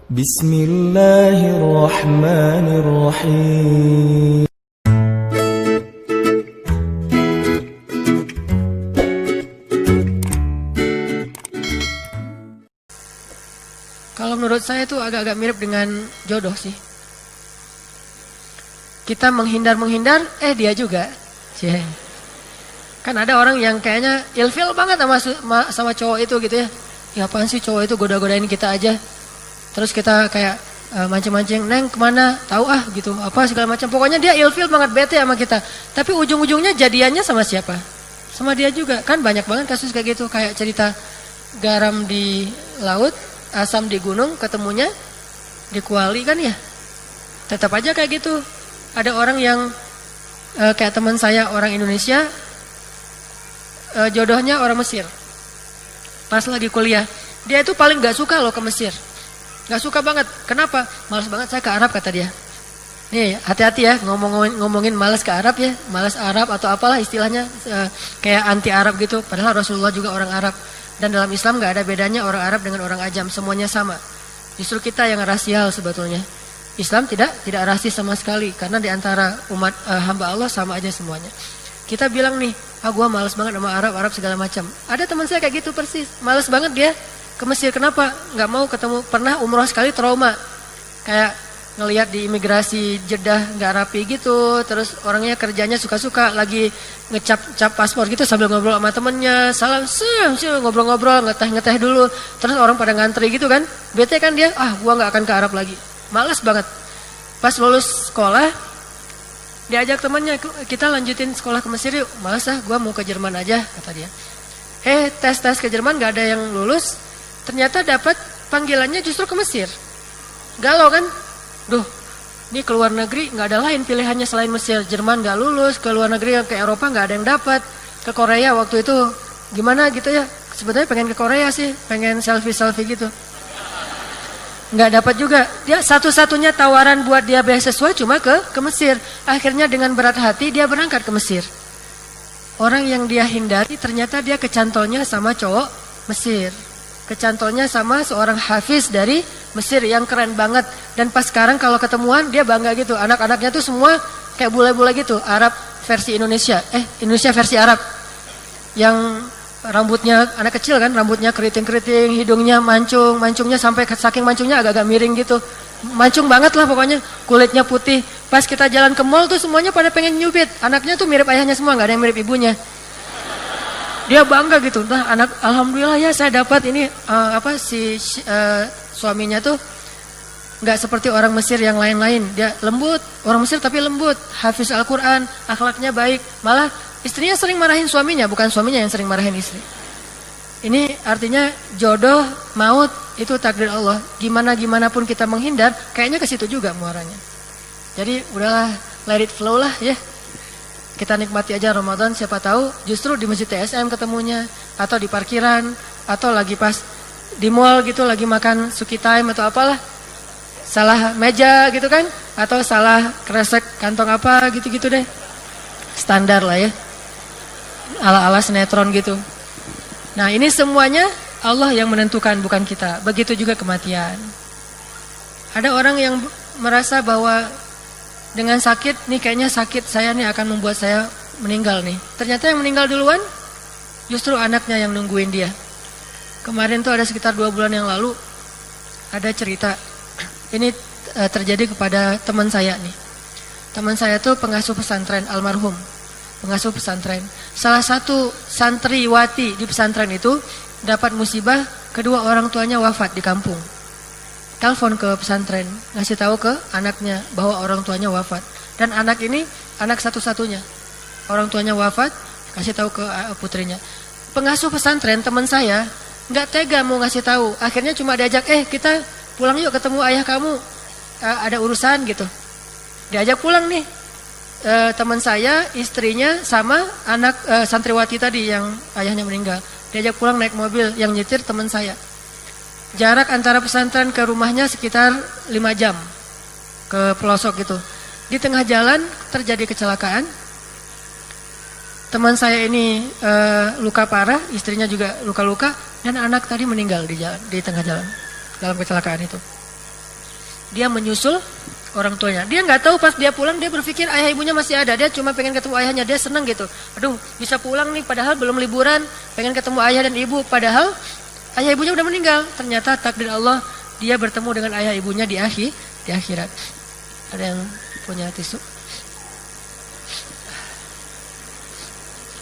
Bismillahirrahmanirrahim. Kalau menurut saya itu agak-agak mirip dengan jodoh sih. Kita menghindar-menghindar, dia juga. Cie. Kan ada orang yang kayaknya ilfil banget sama cowok itu gitu ya. Ya apaan sih cowok itu goda-godain kita aja. Terus kita kayak mancing-mancing, "Neng kemana?" Tahu gitu, apa segala macam. Pokoknya dia ilfil banget, bete sama kita. Tapi ujung-ujungnya jadiannya sama siapa? Sama dia juga. Kan banyak banget kasus kayak gitu. Kayak cerita garam di laut, asam di gunung, ketemunya di kuali kan ya. Tetap aja kayak gitu. Ada orang yang kayak teman saya orang Indonesia, jodohnya orang Mesir. Pas lagi kuliah, dia itu paling gak suka loh ke Mesir. Gak suka banget. Kenapa? Malas banget saya ke Arab kata dia. Nih hati-hati ya ngomongin malas ke Arab ya. Malas Arab atau apalah istilahnya, kayak anti Arab gitu. Padahal Rasulullah juga orang Arab. Dan dalam Islam gak ada bedanya orang Arab dengan orang Ajam. Semuanya sama. Justru kita yang rasial sebetulnya. Islam tidak rasis sama sekali. Karena diantara umat hamba Allah sama aja semuanya. Kita bilang nih, gua malas banget sama Arab segala macam. Ada teman saya kayak gitu persis. Malas banget dia ke Mesir. Kenapa? Gak mau ketemu. Pernah umroh sekali trauma. Kayak ngelihat di imigrasi Jeddah gak rapi gitu. Terus orangnya kerjanya suka-suka. Lagi ngecap paspor gitu sambil ngobrol sama temennya. Salam, ngobrol-ngobrol, ngeteh dulu. Terus orang pada ngantri gitu kan. Bete kan dia, gua gak akan ke Arab lagi. Malas banget. Pas lulus sekolah, diajak temannya, kita lanjutin sekolah ke Mesir yuk. Malas gua mau ke Jerman aja, kata dia. Tes ke Jerman gak ada yang lulus. Ternyata dapat panggilannya justru ke Mesir. Galau kan? Duh, ini ke luar negeri gak ada lain pilihannya selain Mesir. Jerman gak lulus, ke luar negeri ke Eropa gak ada yang dapat. Ke Korea waktu itu gimana gitu ya. Sebetulnya pengen ke Korea sih, pengen selfie gitu. Nggak dapat juga. Dia satu-satunya tawaran buat dia beasiswa cuma ke Mesir. Akhirnya dengan berat hati dia berangkat ke Mesir. Orang yang dia hindari ternyata dia kecantolnya sama cowok Mesir. Kecantolnya sama seorang hafiz dari Mesir yang keren banget. Dan pas sekarang kalau ketemuan dia bangga gitu. Anak-anaknya tuh semua kayak bule-bule gitu. Arab versi Indonesia. Indonesia versi Arab. Yang rambutnya anak kecil kan, rambutnya keriting-keriting, hidungnya mancungnya sampai saking mancungnya agak-agak miring gitu. Mancung banget lah pokoknya, kulitnya putih. Pas kita jalan ke mall tuh semuanya pada pengen nyubit. Anaknya tuh mirip ayahnya semua, gak ada yang mirip ibunya. Dia bangga gitu. Nah, alhamdulillah ya saya dapat ini suaminya tuh gak seperti orang Mesir yang lain-lain. Dia lembut, orang Mesir tapi lembut, hafiz Al-Quran, akhlaknya baik. Malah istrinya sering marahin suaminya, bukan suaminya yang sering marahin istri. Ini artinya jodoh, maut itu takdir Allah. Gimana pun kita menghindar, kayaknya ke situ juga muaranya. Jadi udahlah, let it flow lah ya. Kita nikmati aja Ramadan, siapa tahu justru di Masjid TSM ketemunya, atau di parkiran, atau lagi pas di mall gitu lagi makan suki time atau apalah. Salah meja gitu kan, atau salah kresek kantong apa gitu-gitu deh. Standar lah ya. Ala-ala sinetron gitu. Nah ini semuanya Allah yang menentukan, bukan kita. Begitu juga kematian. Ada orang yang merasa bahwa dengan sakit, nih kayaknya sakit saya nih akan membuat saya meninggal nih. Ternyata yang meninggal duluan justru anaknya yang nungguin dia. Kemarin tuh ada sekitar 2 bulan yang lalu ada cerita. Ini terjadi kepada teman saya nih. Teman saya tuh pengasuh pesantren, almarhum. Pengasuh pesantren. Salah satu santriwati di pesantren itu dapat musibah, kedua orang tuanya wafat di kampung. Telepon ke pesantren, ngasih tahu ke anaknya bahwa orang tuanya wafat. Dan anak ini anak satu-satunya. Orang tuanya wafat, kasih tahu ke putrinya. Pengasuh pesantren teman saya nggak tega mau ngasih tahu. Akhirnya cuma diajak, kita pulang yuk ketemu ayah kamu. Ada urusan gitu. Diajak pulang nih. Teman saya, istrinya sama anak santriwati tadi yang ayahnya meninggal. Diajak pulang naik mobil, yang nyetir teman saya. Jarak antara pesantren ke rumahnya sekitar 5 jam ke pelosok gitu. Di tengah jalan terjadi kecelakaan. Teman saya ini luka parah, istrinya juga luka-luka, dan anak tadi meninggal di tengah jalan dalam kecelakaan itu. dia menyusul orang tuanya. Dia nggak tahu pas dia pulang, dia berpikir ayah ibunya masih ada. Dia cuma pengen ketemu ayahnya, dia senang gitu. Aduh, bisa pulang nih padahal belum liburan, pengen ketemu ayah dan ibu. Padahal ayah ibunya udah meninggal. Ternyata takdir Allah, dia bertemu dengan ayah ibunya di akhirat. Ada yang punya tisu?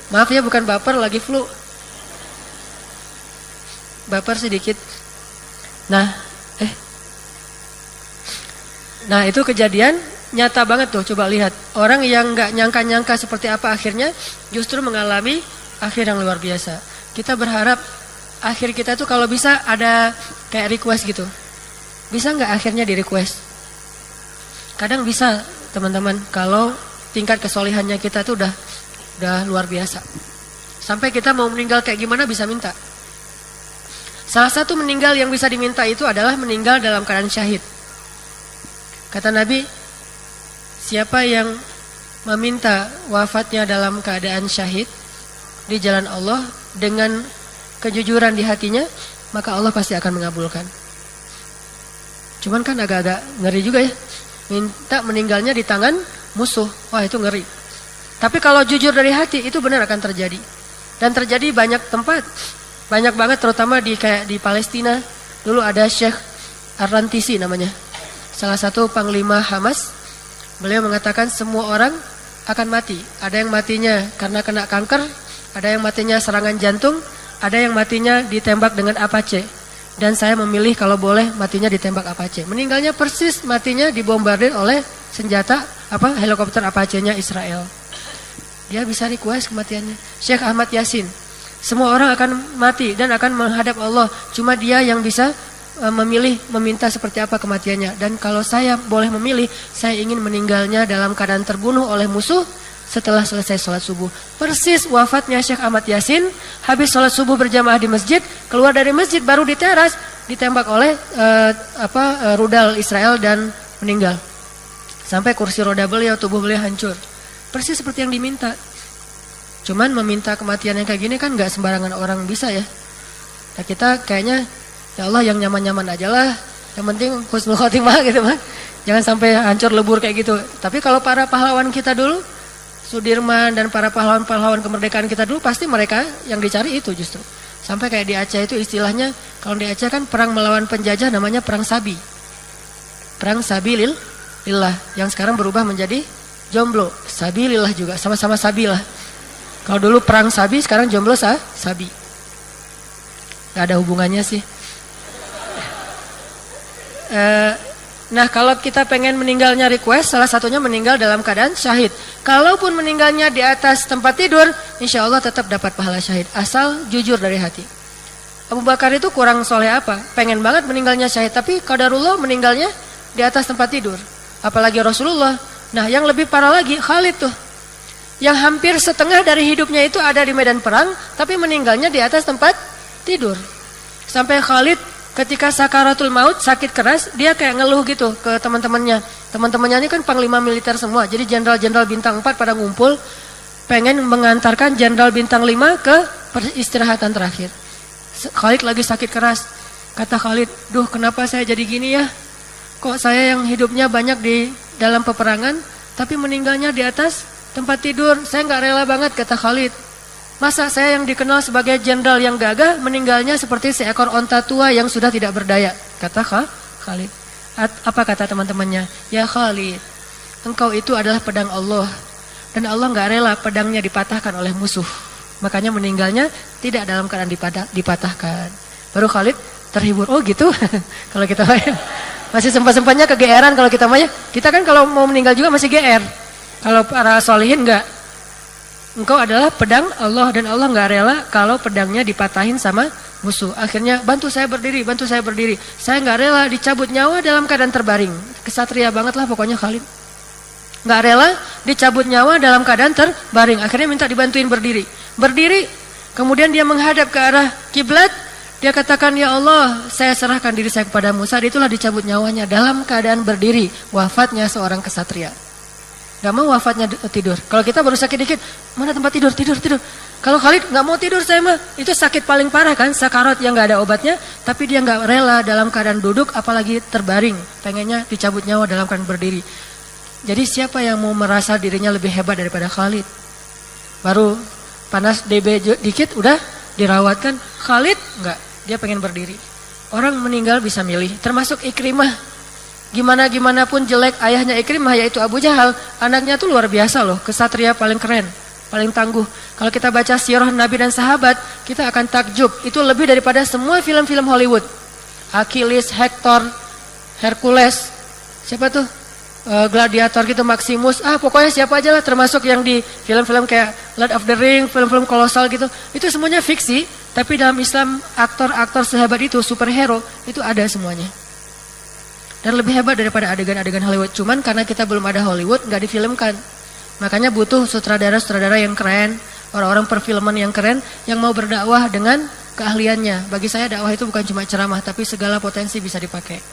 Maaf ya, bukan baper, lagi flu. Baper sedikit. Nah itu kejadian nyata banget tuh. Coba lihat, orang yang gak nyangka-nyangka seperti apa akhirnya, justru mengalami akhir yang luar biasa. Kita berharap akhir kita tuh kalau bisa ada kayak request gitu. Bisa gak akhirnya di request? Kadang bisa teman-teman, kalau tingkat kesolihannya kita tuh udah luar biasa. Sampai kita mau meninggal kayak gimana bisa minta. Salah satu meninggal yang bisa diminta itu adalah meninggal dalam keadaan syahid. Kata Nabi, siapa yang meminta wafatnya dalam keadaan syahid di jalan Allah dengan kejujuran di hatinya, maka Allah pasti akan mengabulkan. Cuman kan agak-agak ngeri juga ya, minta meninggalnya di tangan musuh. Wah, itu ngeri. Tapi kalau jujur dari hati, itu benar akan terjadi. Dan terjadi banyak tempat. Banyak banget, terutama kayak di Palestina. Dulu ada Syekh Ar-Rantisi namanya, salah satu panglima Hamas. Beliau mengatakan semua orang akan mati. Ada yang matinya karena kena kanker, ada yang matinya serangan jantung, ada yang matinya ditembak dengan Apache. Dan saya memilih kalau boleh matinya ditembak Apache. Meninggalnya persis matinya dibombardir oleh senjata helikopter Apache-nya Israel. Dia bisa request kematiannya. Syekh Ahmad Yasin, semua orang akan mati dan akan menghadap Allah. Cuma dia yang bisa memilih, meminta seperti apa kematiannya. Dan kalau saya boleh memilih, saya ingin meninggalnya dalam keadaan terbunuh oleh musuh setelah selesai sholat subuh. Persis wafatnya Syekh Ahmad Yasin, habis sholat subuh berjamaah di masjid, keluar dari masjid baru di teras, ditembak oleh rudal Israel dan meninggal. Sampai kursi roda beliau, tubuh beliau hancur. Persis seperti yang diminta. Cuman meminta kematian yang kayak gini kan gak sembarangan orang bisa ya. Nah kita kayaknya, ya Allah yang nyaman-nyaman aja lah. Yang penting husnul khotimah gitu mah. Jangan sampai hancur lebur kayak gitu. Tapi kalau para pahlawan kita dulu, Sudirman dan para pahlawan-pahlawan kemerdekaan kita dulu, pasti mereka yang dicari itu justru. Sampai kayak di Aceh itu istilahnya, kalau di Aceh kan perang melawan penjajah namanya perang sabi. Perang sabi lillah. Yang sekarang berubah menjadi jomblo. Sabi lillah juga, sama-sama sabi lah. Kalau dulu perang sabi, sekarang jomblo sabi. Gak ada hubungannya sih. Nah kalau kita pengen meninggalnya request, salah satunya meninggal dalam keadaan syahid. Kalaupun meninggalnya di atas tempat tidur, insya Allah tetap dapat pahala syahid. Asal jujur dari hati. Abu Bakar itu kurang soleh apa? Pengen banget meninggalnya syahid, tapi qadarullah meninggalnya di atas tempat tidur. Apalagi Rasulullah. Nah yang lebih parah lagi, Khalid tuh. Yang hampir setengah dari hidupnya itu ada di medan perang, tapi meninggalnya di atas tempat tidur. Sampai Khalid ketika sakaratul maut, sakit keras, dia kayak ngeluh gitu ke teman-temannya. Teman-temannya ini kan panglima militer semua, jadi jenderal-jenderal bintang 4 pada ngumpul, pengen mengantarkan jenderal bintang 5 ke peristirahatan terakhir. Khalid lagi sakit keras. Kata Khalid, duh kenapa saya jadi gini ya? Kok saya yang hidupnya banyak di dalam peperangan, tapi meninggalnya di atas tempat tidur? Saya nggak rela banget, kata Khalid. Masa saya yang dikenal sebagai jenderal yang gagah, meninggalnya seperti seekor onta tua yang sudah tidak berdaya, kata Khalid. Apa kata teman-temannya? Ya Khalid, engkau itu adalah pedang Allah, dan Allah nggak rela pedangnya dipatahkan oleh musuh. Makanya meninggalnya tidak dalam keadaan dipatahkan. Baru Khalid terhibur. Oh gitu. Kalau kita masih sempat-sempatnya kegeeran kalau kita mah ya. Kita kan kalau mau meninggal juga masih GR. Kalau para solihin enggak. Engkau adalah pedang Allah, dan Allah enggak rela kalau pedangnya dipatahin sama musuh. Akhirnya bantu saya berdiri, bantu saya berdiri. Saya enggak rela dicabut nyawa dalam keadaan terbaring. Kesatria banget lah pokoknya Khalid. Enggak rela dicabut nyawa dalam keadaan terbaring. Akhirnya minta dibantuin berdiri. Berdiri, kemudian dia menghadap ke arah kiblat. Dia katakan, ya Allah, saya serahkan diri saya kepadamu. Saat itulah dicabut nyawanya dalam keadaan berdiri. Wafatnya seorang kesatria. Gak mau wafatnya tidur. Kalau kita baru sakit dikit, mana tempat tidur, tidur. Kalau Khalid nggak mau tidur saya mah, itu sakit paling parah kan, sakarat yang nggak ada obatnya, tapi dia nggak rela dalam keadaan duduk, apalagi terbaring, pengennya dicabut nyawa dalam keadaan berdiri. Jadi siapa yang mau merasa dirinya lebih hebat daripada Khalid? Baru panas DB dikit udah dirawat kan, Khalid nggak, dia pengen berdiri. Orang meninggal bisa milih, termasuk Ikrimah. Gimana pun jelek ayahnya Ikrimah yaitu Abu Jahal, anaknya tuh luar biasa loh, kesatria paling keren, paling tangguh. Kalau kita baca sirah Nabi dan sahabat, kita akan takjub. Itu lebih daripada semua film-film Hollywood. Achilles, Hector, Hercules, siapa tuh? Gladiator gitu, Maximus. Pokoknya siapa aja lah, termasuk yang di film-film kayak Lord of the Ring, film-film kolosal gitu. Itu semuanya fiksi, tapi dalam Islam aktor-aktor sehebat itu, superhero, itu ada semuanya. Dan lebih hebat daripada adegan-adegan Hollywood. Cuman karena kita belum ada Hollywood, nggak difilmkan. Makanya butuh sutradara-sutradara yang keren, orang-orang perfilman yang keren, yang mau berdakwah dengan keahliannya. Bagi saya dakwah itu bukan cuma ceramah, tapi segala potensi bisa dipakai.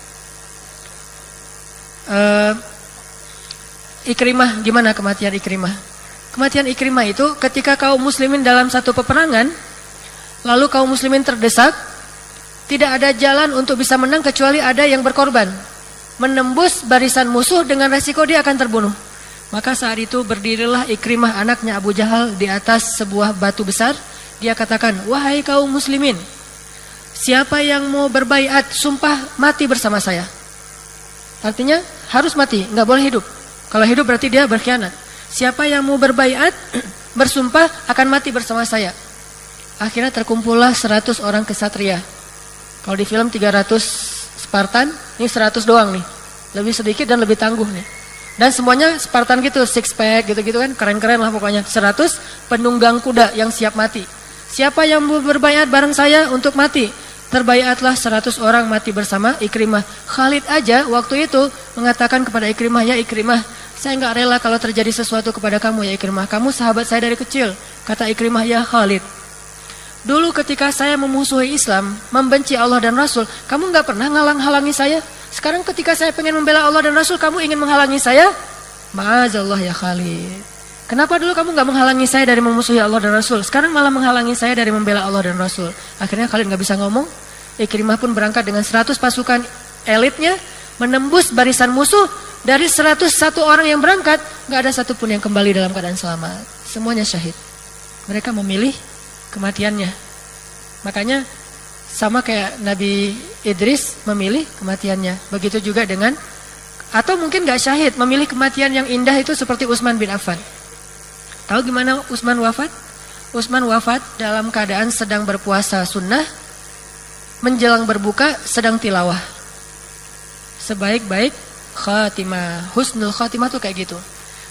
Ikrimah, gimana kematian Ikrimah? Kematian Ikrimah itu ketika kaum muslimin dalam satu peperangan, lalu kaum muslimin terdesak, tidak ada jalan untuk bisa menang kecuali ada yang berkorban, menembus barisan musuh dengan resiko dia akan terbunuh. Maka saat itu berdirilah Ikrimah anaknya Abu Jahal di atas sebuah batu besar. Dia katakan, wahai kaum muslimin, siapa yang mau berbaiat sumpah mati bersama saya? Artinya harus mati, nggak boleh hidup. Kalau hidup berarti dia berkhianat. Siapa yang mau berbaiat bersumpah akan mati bersama saya. Akhirnya terkumpullah 100 orang kesatria. Kalau di film 300 Spartan, ini 100 doang nih. Lebih sedikit dan lebih tangguh nih. Dan semuanya Spartan gitu, six pack gitu-gitu kan, keren-keren lah pokoknya. 100 penunggang kuda yang siap mati. Siapa yang mau berbaiat bareng saya untuk mati? Terbaiatlah 100 orang mati bersama Ikrimah. Khalid aja waktu itu mengatakan kepada Ikrimah, ya Ikrimah, saya nggak rela kalau terjadi sesuatu kepada kamu ya Ikrimah. Kamu sahabat saya dari kecil. Kata Ikrimah, ya Khalid, dulu ketika saya memusuhi Islam, membenci Allah dan Rasul, kamu nggak pernah ngalang-halangi saya. Sekarang ketika saya pengen membela Allah dan Rasul, kamu ingin menghalangi saya? Ma'azallah ya Khalid. Kenapa dulu kamu nggak menghalangi saya dari memusuhi Allah dan Rasul? Sekarang malah menghalangi saya dari membela Allah dan Rasul. Akhirnya Khalid nggak bisa ngomong. Ikrimah pun berangkat dengan 100 pasukan elitnya, menembus barisan musuh. Dari 101 orang yang berangkat, nggak ada satupun yang kembali dalam keadaan selamat. Semuanya syahid. Mereka memilih kematiannya. Makanya sama kayak Nabi Idris memilih kematiannya. Begitu juga dengan, atau mungkin nggak syahid, memilih kematian yang indah itu seperti Utsman bin Affan. Tahu gimana Utsman wafat? Utsman wafat dalam keadaan sedang berpuasa sunnah, menjelang berbuka sedang tilawah. Sebaik-baik khatimah, husnul khatimah tuh kayak gitu.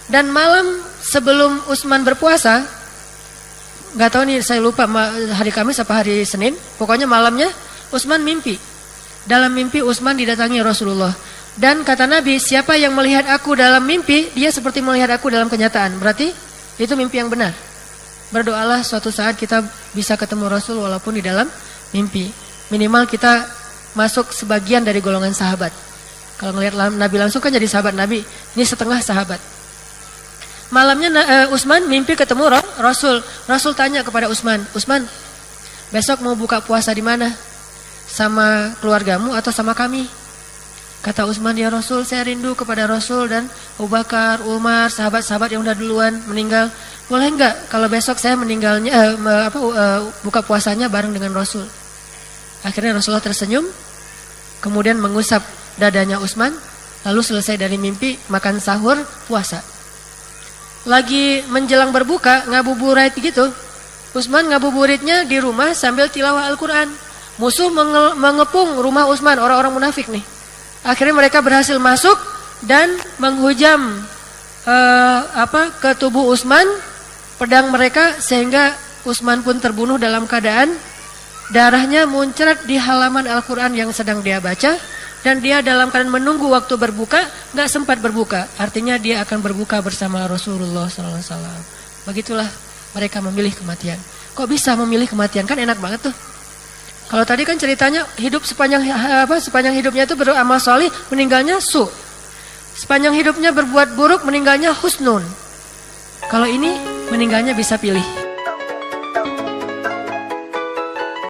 Dan malam sebelum Utsman berpuasa, nggak tahu nih saya lupa hari Kamis apa hari Senin, pokoknya malamnya Utsman mimpi. Dalam mimpi Utsman didatangi Rasulullah. Dan kata Nabi, siapa yang melihat aku dalam mimpi, dia seperti melihat aku dalam kenyataan. Berarti itu mimpi yang benar. Berdoalah suatu saat kita bisa ketemu Rasul walaupun di dalam mimpi. Minimal kita masuk sebagian dari golongan sahabat. Kalau ngelihat Nabi langsung kan jadi sahabat Nabi. Ini setengah sahabat. Malamnya Utsman mimpi ketemu Rasul. Rasul tanya kepada Utsman, Utsman, besok mau buka puasa di mana? Sama keluargamu atau sama kami? Kata Utsman, ya Rasul, saya rindu kepada Rasul dan Abu Bakar, Umar, sahabat-sahabat yang udah duluan meninggal. Boleh enggak kalau besok saya meninggalnya buka puasanya bareng dengan Rasul? Akhirnya Rasulullah tersenyum, kemudian mengusap dadanya Utsman, lalu selesai dari mimpi, makan sahur, puasa. Lagi menjelang berbuka, ngabuburit gitu. Utsman ngabuburitnya di rumah sambil tilawah Al-Quran. Musuh mengepung rumah Utsman, orang-orang munafik nih. Akhirnya mereka berhasil masuk dan menghujam ke tubuh Utsman, pedang mereka, sehingga Utsman pun terbunuh dalam keadaan darahnya muncrat di halaman Al-Quran yang sedang dia baca. Dan dia dalam keadaan menunggu waktu berbuka, gak sempat berbuka. Artinya dia akan berbuka bersama Rasulullah SAW. Begitulah mereka memilih kematian. Kok bisa memilih kematian? Kan enak banget tuh. Kalau tadi kan ceritanya hidup sepanjang hidupnya itu beramal solih, meninggalnya su. Sepanjang hidupnya berbuat buruk, meninggalnya husnun. Kalau ini meninggalnya bisa pilih.